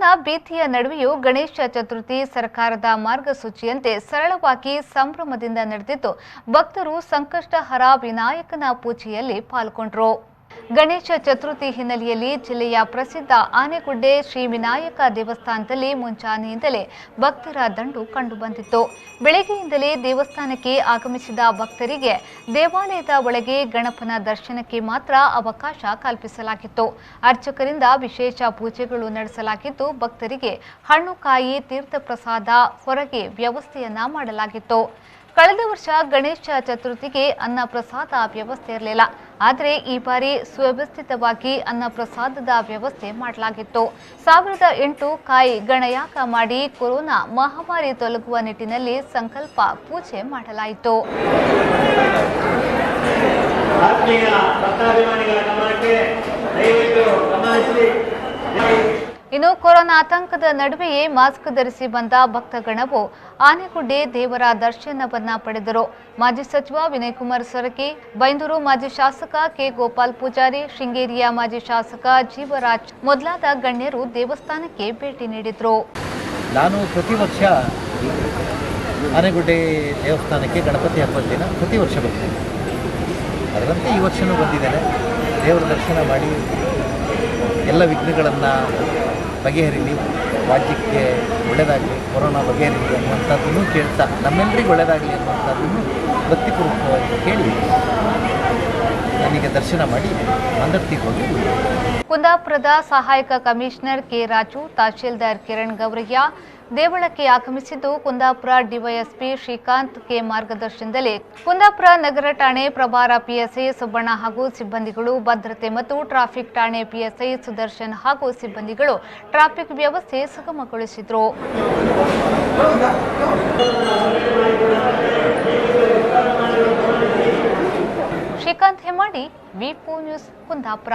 Corona ಭೀತಿಯ ನಡುವೆಯೂ ಗಣೇಶ ಚತುರ್ಥಿ ಸರ್ಕಾರದ ಮಾರ್ಗಸೂಚಿಯಂತೆ ಸರಳವಾಗಿ ಸಂಭ್ರಮದಿಂದ ನಡೆದಿದ್ದು ಭಕ್ತರು ಸಂಕಷ್ಟಹರ ವಿನಾಯಕನ ಪೂಜೆಯಲ್ಲಿ ಪಾಲ್ಗೊಂಡರು. ಗಣೇಶ ಚತುರ್ಥಿ ಹಿನ್ನೆಲೆಯಲ್ಲಿ ಜಿಲ್ಲೆಯ ಪ್ರಸಿದ್ಧ ಆನೆಗುಡ್ಡೆ ಶ್ರೀ ವಿನಾಯಕ ದೇವಸ್ಥಾನದಲ್ಲಿ ಮುಂಜಾನೆಯಿಂದಲೇ ಭಕ್ತರ ದಂಡು ಕಂಡುಬಂದಿತ್ತು. ಬೆಳಗ್ಗೆಯಿಂದಲೇ ದೇವಸ್ಥಾನಕ್ಕೆ ಆಗಮಿಸಿದ ಭಕ್ತರಿಗೆ ದೇವಾಲಯದ ಒಳಗೆ ಗಣಪನ ದರ್ಶನಕ್ಕೆ ಮಾತ್ರ ಅವಕಾಶ ಕಲ್ಪಿಸಲಾಗಿತ್ತು. ಅರ್ಚಕರಿಂದ ವಿಶೇಷ ಪೂಜೆಗಳು ನಡೆಸಲಾಗಿದ್ದು ಭಕ್ತರಿಗೆ ಹಣ್ಣು ಕಾಯಿ ತೀರ್ಥ ಪ್ರಸಾದ ಹೊರಗೆ ವ್ಯವಸ್ಥೆಯನ್ನ ಮಾಡಲಾಗಿತ್ತು. ಕಳೆದ ವರ್ಷ ಗಣೇಶ ಚತುರ್ಥಿಗೆ ಅನ್ನ ಪ್ರಸಾದ ವ್ಯವಸ್ಥೆ ಇರಲಿಲ್ಲ. ಆದರೆ ಈ ಬಾರಿ ಸುವ್ಯವಸ್ಥಿತವಾಗಿ ಅನ್ನ ಪ್ರಸಾದದ ವ್ಯವಸ್ಥೆ ಮಾಡಲಾಗಿತ್ತು. 1008 ಕಾಯಿ ಗಣಯಾಗ ಮಾಡಿ ಕೊರೋನಾ ಮಹಾಮಾರಿ ತೊಲಗುವ ನಿಟ್ಟಿನಲ್ಲಿ ಸಂಕಲ್ಪ ಪೂಜೆ ಮಾಡಲಾಯಿತು. ಇನ್ನು ಕೊರೋನಾ ಆತಂಕದ ನಡುವೆಯೇ ಮಾಸ್ಕ್ ಧರಿಸಿ ಬಂದ ಭಕ್ತಗಣವು ಆನೆಗುಡ್ಡೆ ದೇವರ ದರ್ಶನವನ್ನ ಪಡೆದರು. ಮಾಜಿ ಸಚಿವ ವಿನಯ್ ಕುಮಾರ್ ಸೊರಕೆ, ಬೈಂದೂರು ಮಾಜಿ ಶಾಸಕ ಕೆ ಗೋಪಾಲ್ ಪೂಜಾರಿ, ಶೃಂಗೇರಿಯ ಮಾಜಿ ಶಾಸಕ ಜೀವರಾಜ್ ಮೊದಲಾದ ಗಣ್ಯರು ದೇವಸ್ಥಾನಕ್ಕೆ ಭೇಟಿ ನೀಡಿದರು. ನಾನು ಪ್ರತಿ ವರ್ಷ ಆನೆಗುಡ್ಡೆ ದೇವಸ್ಥಾನಕ್ಕೆ ಗಣಪತಿ ಹಬ್ಬದ ದಿನ ಪ್ರತಿ ವರ್ಷ ಬರ್ತೀನಿ. ಅದರಂತೆ ಈ ವರ್ಷವೂ ಬಂದಿದ್ದೇನೆ. ದೇವರ ದರ್ಶನ ಮಾಡಿ ಎಲ್ಲ ವಿಘ್ನಗಳನ್ನು ಬಗೆಹರಿಲಿ, ರಾಜ್ಯಕ್ಕೆ ಒಳ್ಳೆಯದಾಗಲಿ, ಕೊರೋನಾ ಬಗೆಹರಿಲಿ ಅನ್ನುವಂಥದ್ದನ್ನು ಕೇಳ್ತಾ ನಮ್ಮೆಲ್ಲರಿಗೂ ಒಳ್ಳೆಯದಾಗಲಿ ಅನ್ನುವಂಥದ್ದನ್ನು ಭಕ್ತಿಪೂರ್ವಕವಾಗಿ ಕೇಳಿ ನನಗೆ ದರ್ಶನ ಮಾಡಿ ಮಂದರ್ತಿಗೆ ಹೋಗಿ. ಕುಂದಾಪುರದ ಸಹಾಯಕ ಕಮಿಷನರ್ ಕೆ ರಾಜು, ತಹಶೀಲ್ದಾರ್ ಕಿರಣ್ ಗೌರಯ್ಯ ದೇವಳಕ್ಕೆ ಆಗಮಿಸಿದ್ದು ಕುಂದಾಪುರ ಡಿವೈಎಸ್ಪಿ ಶ್ರೀಕಾಂತ್ ಕೆ ಮಾರ್ಗದರ್ಶನದಲ್ಲಿ ಕುಂದಾಪುರ ನಗರ ಠಾಣೆ ಪ್ರಭಾರ ಪಿಎಸ್ಐ ಸುಬ್ಬಣ್ಣ ಹಾಗೂ ಸಿಬ್ಬಂದಿಗಳು ಭದ್ರತೆ ಮತ್ತು ಟ್ರಾಫಿಕ್ ಠಾಣೆ ಪಿಎಸ್ಐ ಸುದರ್ಶನ್ ಹಾಗೂ ಸಿಬ್ಬಂದಿಗಳು ಟ್ರಾಫಿಕ್ ವ್ಯವಸ್ಥೆ ಸುಗಮಗೊಳಿಸಿದರು. ಶ್ರೀಕಾಂತ್ ಹೆಮ್ಮಾಡಿ, ವಿ4 ನ್ಯೂಸ್, ಕುಂದಾಪುರ.